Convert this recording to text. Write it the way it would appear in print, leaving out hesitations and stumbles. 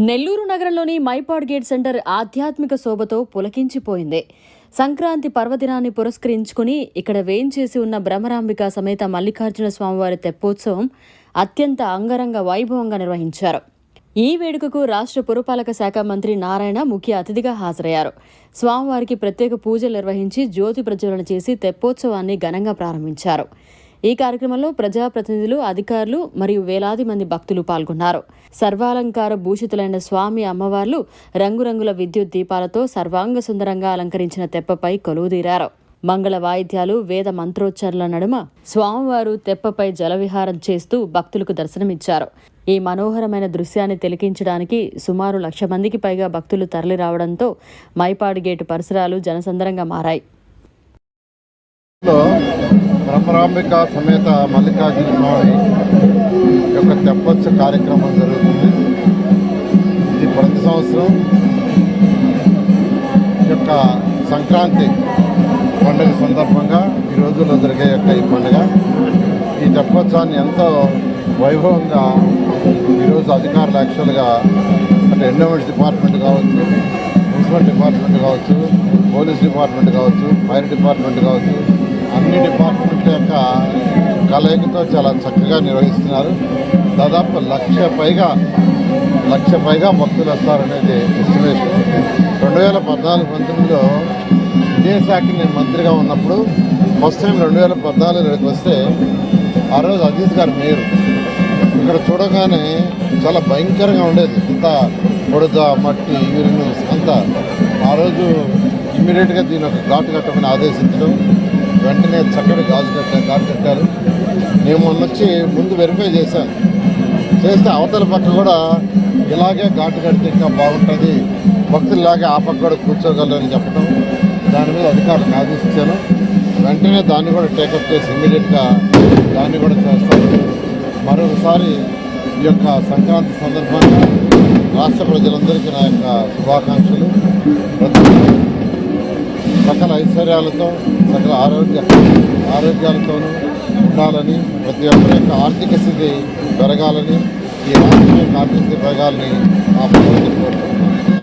నెల్లూరు నగరంలోని Mypadu gate centre ఆధ్యాత్మిక శోభతో పులకించిపోయింది. సంక్రాంతి పర్వదినాన్ని పురస్కరించుకుని ఇక్కడ వేంచేసి ఉన్న బ్రహ్మరాంబిక సమేత మల్లికార్జున స్వామివారి తెప్పోత్సవం అత్యంత అంగరంగ వైభవంగా నిర్వహించారు. ఈ వేడుకకు రాష్ట్ర పురపాలక శాఖ మంత్రి నారాయణ ముఖ్య అతిథిగా హాజరయ్యారు. స్వామివారికి ప్రత్యేక పూజలు నిర్వహించి జ్యోతి ప్రజ్వలన చేసి తెప్పోత్సవాన్ని ఘనంగా ప్రారంభించారు. ఈ కార్యక్రమంలో ప్రజాప్రతినిధులు, అధికారులు మరియు వేలాది మంది భక్తులు పాల్గొన్నారు. సర్వాలంకార భూషితులైన స్వామి అమ్మవార్లు రంగురంగుల విద్యుత్ దీపాలతో సర్వాంగ సుందరంగా అలంకరించిన తెప్పపై కొలువుదీరారు. మంగళ వాయిద్యాలు, వేద మంత్రోచ్చరణల నడుమ స్వామివారు తెప్పపై జలవిహారం చేస్తూ భక్తులకు దర్శనమిచ్చారు. ఈ మనోహరమైన దృశ్యాన్ని తిలకించడానికి సుమారు 1,00,000 మందికి పైగా భక్తులు తరలిరావడంతో మైపాడు గేటు పరిసరాలు జనసందరంగా మారాయి. బ్రహ్మరాంబిక సమేత మల్లికార్జున స్వామి యొక్క తెప్పోత్సవ కార్యక్రమం జరుగుతుంది. ఇది ప్రతి సంవత్సరం యొక్క సంక్రాంతి పండుగ సందర్భంగా ఈ రోజుల్లో జరిగే ఈ పండుగ. ఈ తెప్పోత్సవాన్ని ఎంతో వైభవంగా ఈరోజు అధికారులు యాక్చువల్గా అంటే ఎండోమెంట్స్ డిపార్ట్మెంట్ కావచ్చు, మున్సిపల్ డిపార్ట్మెంట్ కావచ్చు, పోలీస్ డిపార్ట్మెంట్ కావచ్చు, ఫైర్ డిపార్ట్మెంట్ కావచ్చు, అన్ని డిపార్ట్మెంట్ల యొక్క కలయికతో చాలా చక్కగా నిర్వహిస్తున్నారు. దాదాపు 1,00,000 పైగా భక్తులు వస్తారనేది ఎస్టిమేషన్. 2014-19లో ఇదే శాఖకి నేను మంత్రిగా ఉన్నప్పుడు ఫస్ట్ టైం 2014 వస్తే ఆ రోజు అజిత్ గారు మేయర్. ఇక్కడ చూడగానే చాలా భయంకరంగా ఉండేది, ఇంత పొడుద మట్టి యూరిన్ అంతా. ఆ రోజు ఇమ్మీడియట్గా దీని ఒక ఘాటు కట్టమని ఆదేశించడం, వెంటనే చక్కటి ఘాటు కట్టారు. నేను మొన్న వచ్చి ముందు వెరిఫై చేశాను, చేస్తే అవతల పక్క కూడా ఇలాగే ఘాటు కడితే ఇంకా బాగుంటుంది, భక్తులు ఇలాగే ఆ పక్క కూడా కూర్చోగలరని చెప్పడం, దాని మీద అధికారులకు ఆదేశించాను. వెంటనే దాన్ని కూడా టేకప్ చేసి ఇమ్మీడియట్గా దాన్ని కూడా చేస్తాను. మరొకసారి ఈ యొక్క సంక్రాంతి సందర్భంగా రాష్ట్ర ప్రజలందరికీ నా యొక్క శుభాకాంక్షలు. సకల ఐశ్వర్యాలతో, సకల ఆరోగ్యాలతోనూ ఉండాలని, ప్రతి ఒక్కరి యొక్క ఆర్థిక స్థితి పెరగాలని, ఈ రాష్ట్రం యొక్క ఆర్థిక స్థితి పెరగాలని ఆ భగవంతుని కోరుతున్నాను.